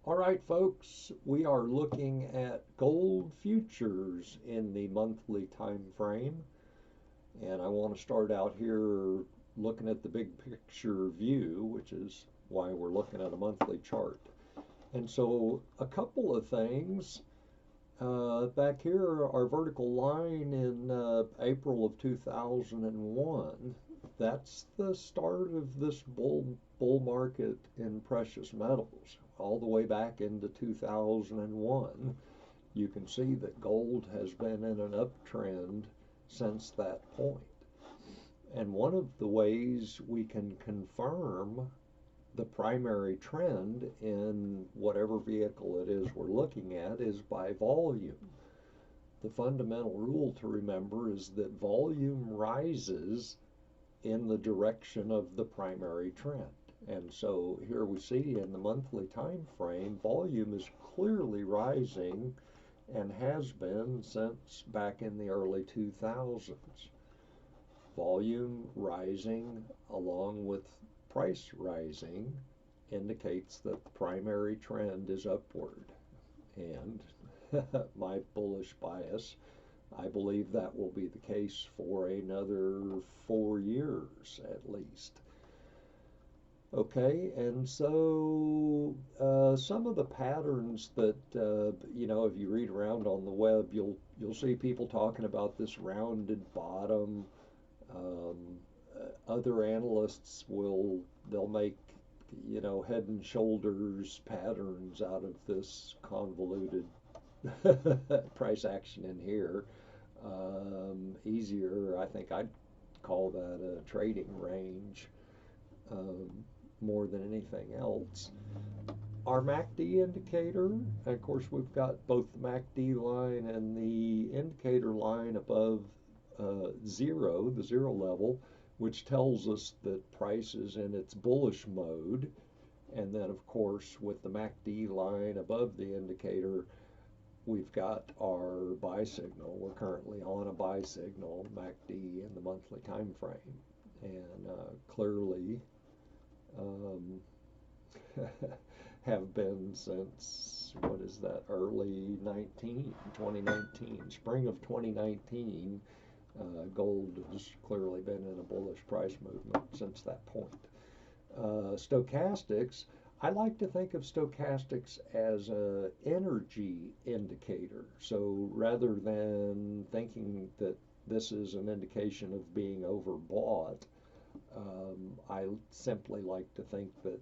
All right, folks, we are looking at gold futures in the monthly time frame. And I want to start out here looking at the big picture view, which is why we're looking at a monthly chart. And so, a couple of things. Back here, our vertical line in April of 2001, that's the start of this bull market in precious metals. All the way back into 2001, you can see that gold has been in an uptrend since that point. And one of the ways we can confirm the primary trend in whatever vehicle it is we're looking at is by volume. The fundamental rule to remember is that volume rises in the direction of the primary trend. And so here we see in the monthly time frame, volume is clearly rising and has been since back in the early 2000s. Volume rising along with price rising indicates that the primary trend is upward. And my bullish bias, I believe that will be the case for another 4 years at least. Okay, and so some of the patterns that if you read around on the web, you'll see people talking about this rounded bottom. Um, Other analysts they'll make head and shoulders patterns out of this convoluted price action in here. Easier, I think I'd call that a trading range um, more than anything else. Our MACD indicator, and of course, we've got both the MACD line and the indicator line above zero, the zero level, which tells us that price is in its bullish mode. And then, of course, with the MACD line above the indicator, we've got our buy signal. We're currently on a buy signal, MACD in the monthly time frame. And clearly um, have been since, what is that, early 2019, spring of 2019. Gold has clearly been in a bullish price movement since that point. Stochastics, I like to think of stochastics as an energy indicator. So rather than thinking that this is an indication of being overbought, I simply like to think that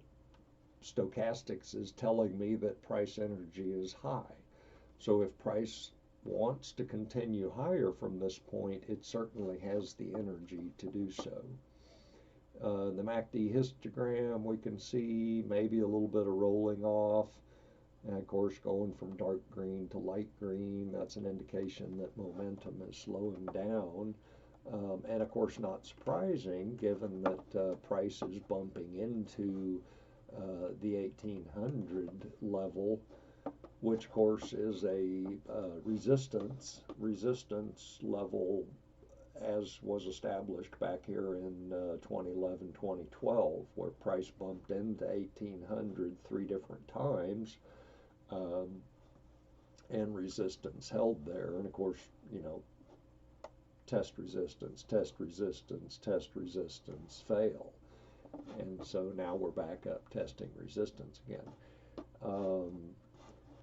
stochastics is telling me that price energy is high. So if price wants to continue higher from this point, it certainly has the energy to do so. The MACD histogram, we can see maybe a little bit of rolling off. And of course, going from dark green to light green, that's an indication that momentum is slowing down. And of course, not surprising given that price is bumping into the 1800 level, which of course is a resistance level as was established back here in 2011, 2012, where price bumped into 1800 three different times, um, and resistance held there. And of course, test resistance, test resistance, test resistance, fail. And so now we're back up testing resistance again. Um,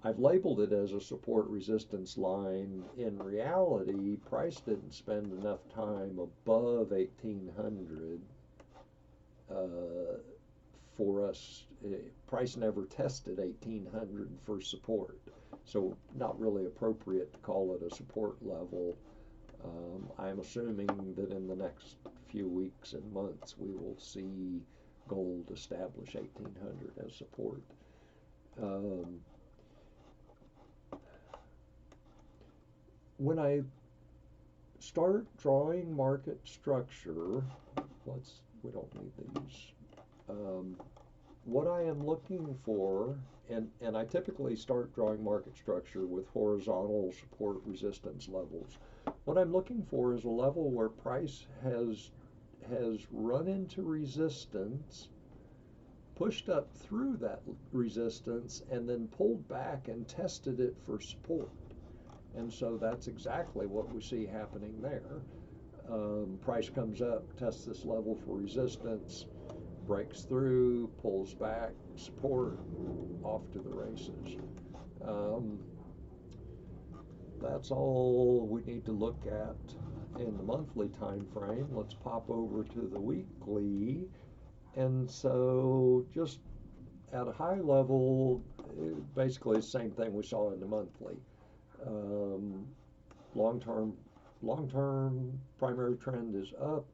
I've labeled it as a support resistance line. In reality, price didn't spend enough time above 1800 for us. Price never tested 1800 for support. So not really appropriate to call it a support level. I'm assuming that in the next few weeks and months we will see gold establish 1800 as support. When I start drawing market structure, we don't need these. What I am looking for, and I typically start drawing market structure with horizontal support resistance levels. What I'm looking for is a level where price has run into resistance pushed up through that resistance and then pulled back and tested it for support. And so that's exactly what we see happening there. Price comes up, tests this level for resistance, breaks through, pulls back, support, off to the races. Um, that's all we need to look at in the monthly time frame. Let's pop over to the weekly. And so just at a high level, basically the same thing we saw in the monthly. Long-term primary trend is up.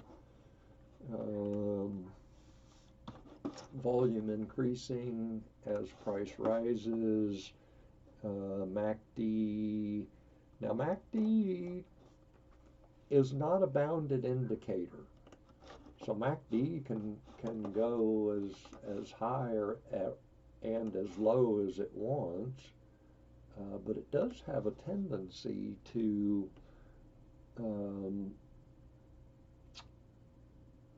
Volume increasing as price rises. MACD. Now MACD is not a bounded indicator. So MACD can go as high and as low as it wants, but it does have a tendency to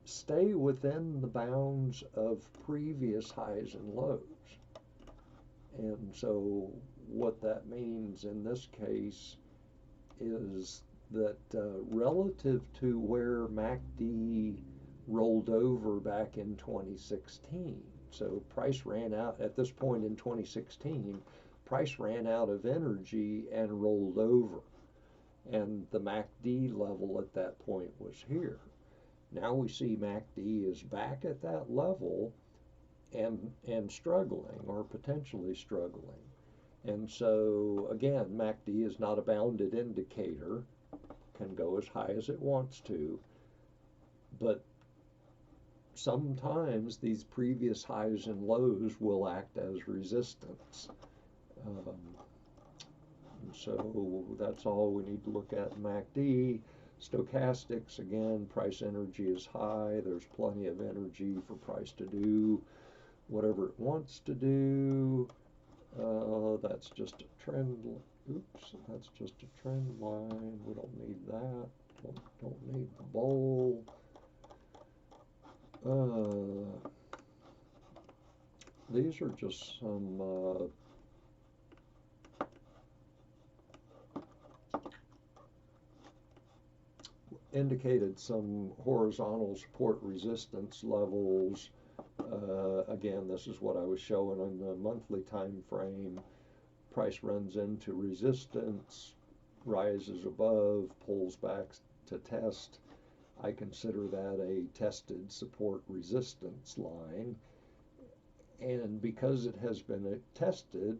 stay within the bounds of previous highs and lows. And so what that means in this case is that relative to where MACD rolled over back in 2016, so price ran out at this point in 2016, price ran out of energy and rolled over. And the MACD level at that point was here. Now we see MACD is back at that level and struggling, or potentially struggling. And so again, MACD is not a bounded indicator, can go as high as it wants to, but sometimes these previous highs and lows will act as resistance. So that's all we need to look at in MACD. Stochastics, again, price energy is high. There's plenty of energy for price to do whatever it wants to do. That's just a trend. Oops, that's just a trend line. We don't need that. Don't need the bowl. These are just some indicated some horizontal support resistance levels. Again, this is what I was showing on the monthly time frame. Price runs into resistance, rises above, pulls back to test. I consider that a tested support resistance line. And because it has been tested,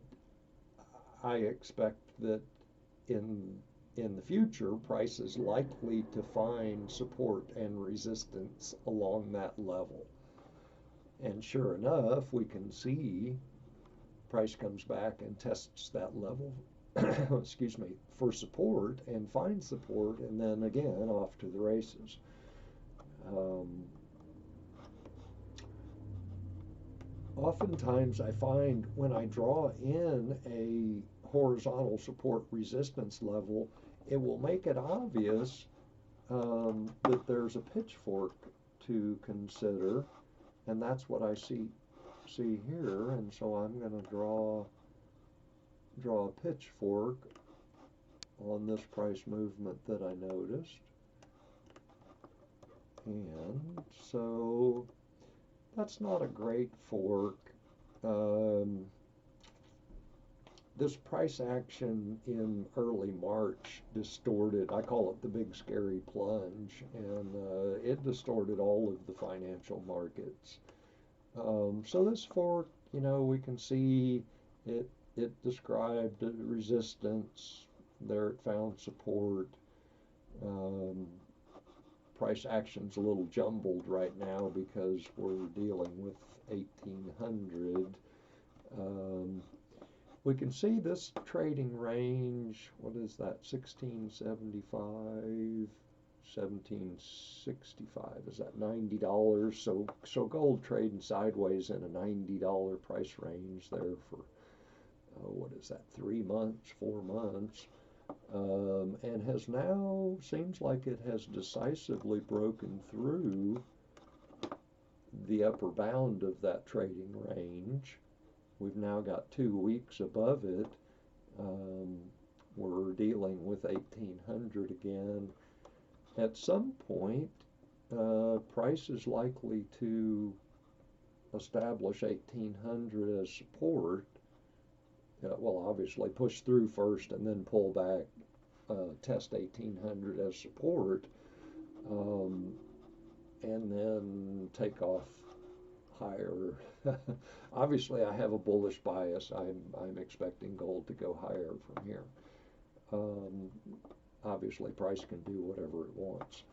I expect that in the future, price is likely to find support and resistance along that level. And sure enough, we can see price comes back and tests that level, excuse me, for support and finds support, and then again off to the races. Oftentimes I find when I draw in a horizontal support resistance level, it will make it obvious that there's a pitchfork to consider, and that's what I see here. And so I'm going to draw a pitchfork on this price movement that I noticed. And so that's not a great fork. This price action in early March distorted, I call it the big scary plunge, and it distorted all of the financial markets. So this fork, you know, we can see it described resistance, there it found support. Price action's a little jumbled right now because we're dealing with 1800. We can see this trading range, what is that, 1675, 1765, is that $90? So gold trading sideways in a $90 price range there for, what is that, 3 months, 4 months, and has now, seems like it has decisively broken through the upper bound of that trading range. We've now got 2 weeks above it. We're dealing with 1800 again. At some point, price is likely to establish 1800 as support. Well, obviously push through first and then pull back, test 1800 as support, and then take off higher. Obviously, I have a bullish bias. I'm expecting gold to go higher from here. Obviously, price can do whatever it wants.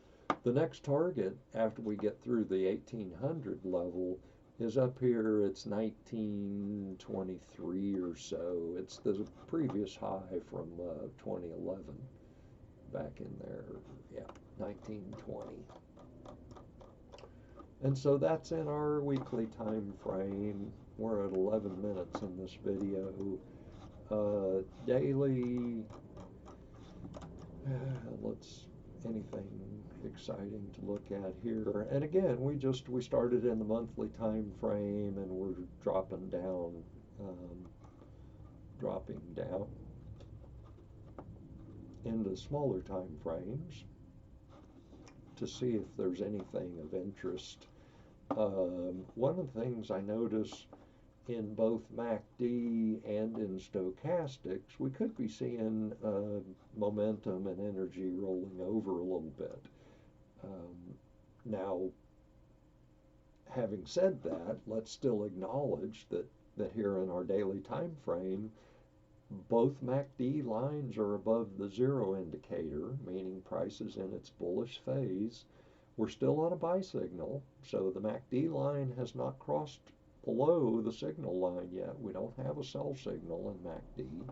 The next target after we get through the 1800 level is up here. It's 1923 or so. It's the previous high from 2011 back in there. Yeah, 1920. And so that's in our weekly time frame. We're at 11 minutes in this video. Daily, anything exciting to look at here. And again, we started in the monthly time frame, and we're dropping down into smaller time frames to see if there's anything of interest. One of the things I notice in both MACD and in stochastics, we could be seeing momentum and energy rolling over a little bit. Now, having said that, let's still acknowledge that here in our daily time frame, both MACD lines are above the zero indicator, meaning price is in its bullish phase. We're still on a buy signal, so the MACD line has not crossed below the signal line yet. We don't have a sell signal in MACD.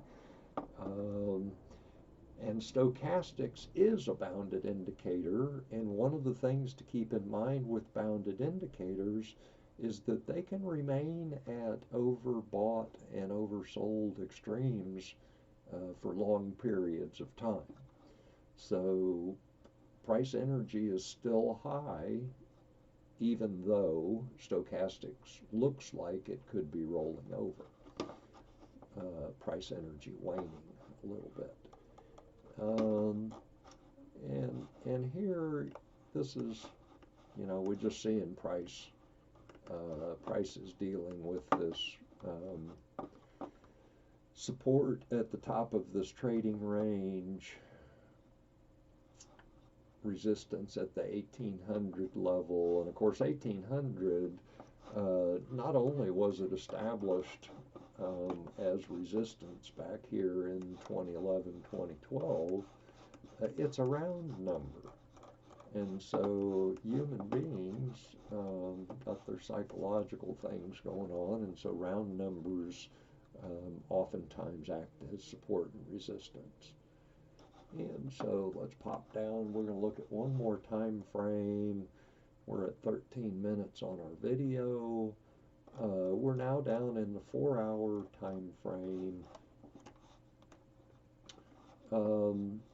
And stochastics is a bounded indicator, and one of the things to keep in mind with bounded indicators is that they can remain at overbought and oversold extremes for long periods of time. So price energy is still high, even though stochastics looks like it could be rolling over. Price energy waning a little bit. And here, this is, we're just seeing price. Price is dealing with this support at the top of this trading range, resistance at the 1800 level, and of course 1800, not only was it established as resistance back here in 2011, 2012, it's a round number. And so human beings got their psychological things going on, and so round numbers oftentimes act as support and resistance. And so let's pop down. We're going to look at one more time frame. We're at 13 minutes on our video. We're now down in the 4-hour time frame.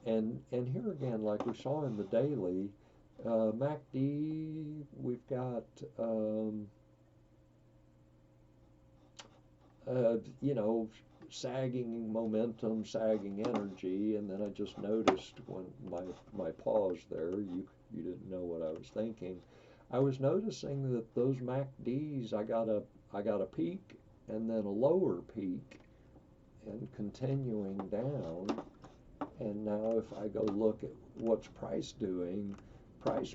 And here again, like we saw in the daily, MACD, we've got, sagging momentum, sagging energy, and then I just noticed when my pause there, you didn't know what I was thinking. I was noticing that those MACDs, I got a peak and then a lower peak and continuing down. And now if I go look at what's price doing, price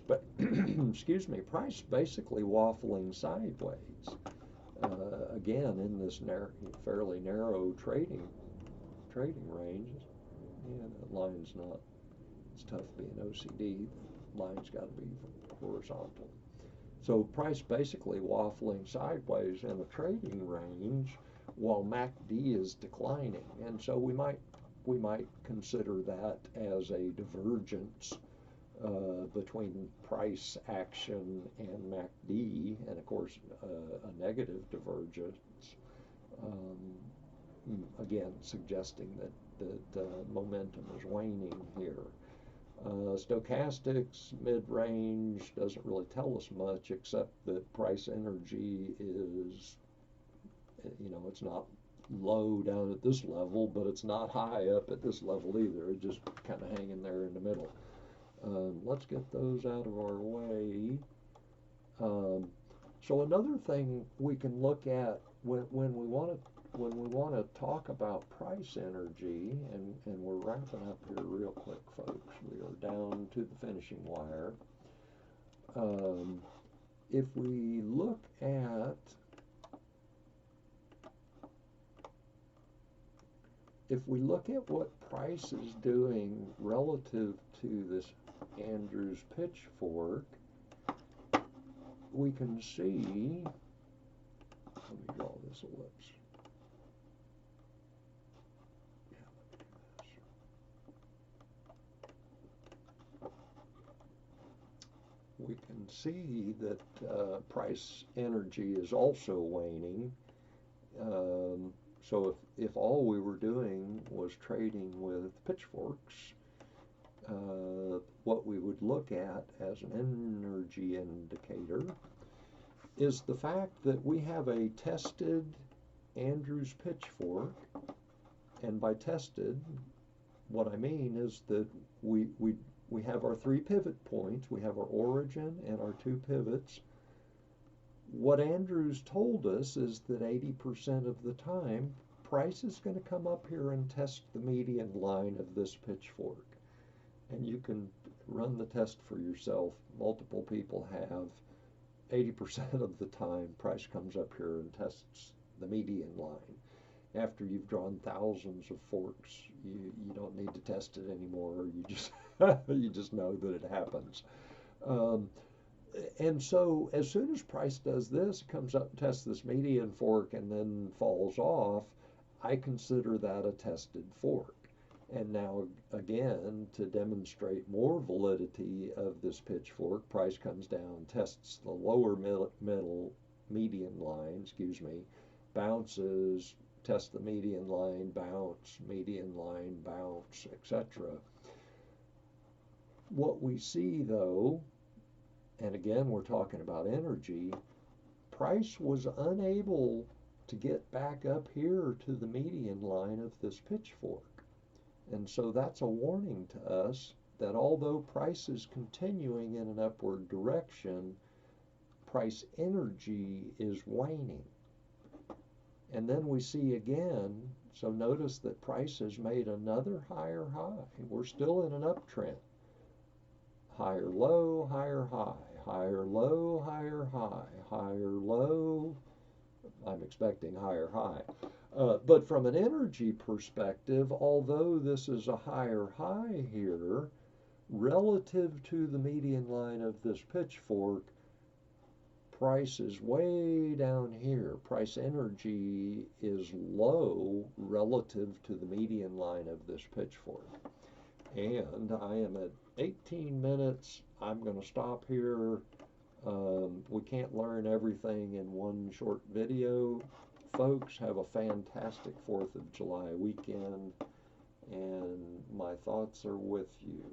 basically waffling sideways. Again, in this fairly narrow trading range. Yeah, the line's not, it's tough being OCD. The line's got to be horizontal. So price basically waffling sideways in a trading range while MACD is declining. And so we might consider that as a divergence between price action and MACD, and of course a negative divergence, again suggesting that momentum is waning here. Stochastic's mid-range doesn't really tell us much except that price energy is, it's not low down at this level, but it's not high up at this level either. It's just kind of hanging there in the middle. Let's get those out of our way. So another thing we can look at when we want to talk about price energy, and we're wrapping up here real quick, folks. We are down to the finishing wire. If we look at what price is doing relative to this Andrews pitchfork, we can see, let me draw this ellipse. We can see that price energy is also waning. So if all we were doing was trading with pitchforks, what we would look at as an energy indicator is the fact that we have a tested Andrews pitchfork, and by tested, what I mean is that we have our 3 pivot points, we have our origin and our 2 pivots. What Andrews told us is that 80% of the time, price is going to come up here and test the median line of this pitchfork. And you can run the test for yourself. Multiple people have. 80% of the time, price comes up here and tests the median line. After you've drawn thousands of forks, you don't need to test it anymore. You just you just know that it happens. And so as soon as price does this, it comes up and tests this median fork and then falls off, I consider that a tested fork. And now again, to demonstrate more validity of this pitchfork, price comes down, tests the lower median line, bounces, tests the median line, bounce, etc. What we see though, and again we're talking about energy, price was unable to get back up here to the median line of this pitchfork. And so that's a warning to us that although price is continuing in an upward direction, price energy is waning. And then we see again, so notice that price has made another higher high. We're still in an uptrend. Higher low, higher high, higher low, higher high, higher low. I'm expecting higher high. But from an energy perspective, although this is a higher high here, relative to the median line of this pitchfork, price is way down here. Price energy is low relative to the median line of this pitchfork. And I am at 18 minutes. I'm going to stop here. We can't learn everything in one short video. Folks, have a fantastic 4th of July weekend, and my thoughts are with you.